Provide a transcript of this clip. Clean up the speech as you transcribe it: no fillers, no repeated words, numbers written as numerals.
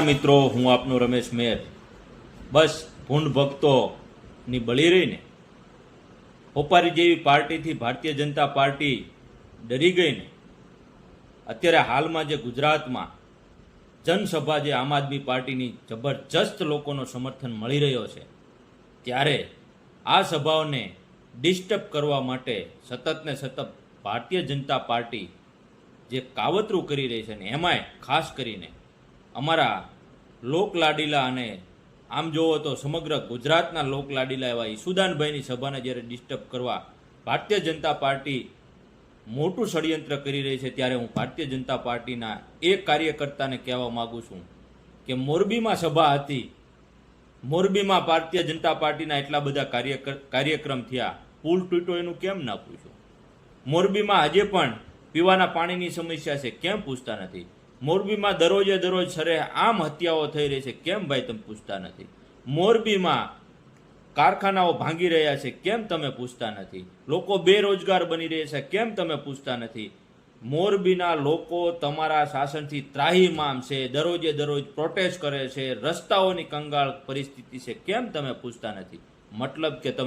મિત્રો, હું આપનો રમેશ મેર. બસ ભૂંડ ભક્તોની બળી રહીને હોપારી જેવી પાર્ટીથી ભારતીય જનતા પાર્ટી ડરી ગઈને અત્યારે હાલમાં જે ગુજરાતમાં જનસભા જે આમ આદમી પાર્ટીની જબરજસ્ત લોકોનો સમર્થન મળી રહ્યો છે, ત્યારે આ સભાઓને ડિસ્ટર્બ કરવા માટે સતત ને સતત ભારતીય જનતા પાર્ટી જે કાવતરું કરી રહી છે ને એમાંય ખાસ કરીને અમારા લોકલાડીલા અને આમ જોવો તો સમગ્ર ગુજરાતના લોકલાડીલા એવા ઈસુદાનભાઈની સભાને જ્યારે ડિસ્ટર્બ કરવા ભારતીય જનતા પાર્ટી મોટું ષડયંત્ર કરી રહી છે, ત્યારે હું ભારતીય જનતા પાર્ટીના એક કાર્યકર્તાને કહેવા માગું છું કે મોરબીમાં સભા હતી, મોરબીમાં ભારતીય જનતા પાર્ટીના એટલા બધા કાર્યક્રમ થયા, પુલ તૂટ્યો એનું કેમ ના પૂછ્યું? મોરબીમાં હજે પણ પીવાના પાણીની સમસ્યા છે, કેમ પૂછતા નથી? મોરબીમાં દરરોજે દરરોજ સરે આમ હત્યાઓ થઈ રહી છે, કેમ ભાઈ તમે પૂછતા નથી? મોરબીમાં કારખાનાઓ ભાંગી રહ્યા છે, કેમ તમે પૂછતા નથી? લોકો બેરોજગાર બની રહ્યા છે, કેમ તમે પૂછતા નથી? મોરબીના લોકો તમારા શાસનથી ત્રાહીમામ છે, દરરોજે દરરોજ પ્રોટેસ્ટ કરે છે, રસ્તાઓની કંગાળ પરિસ્થિતિ છે, કેમ તમે પૂછતા નથી? મતલબ કે તમે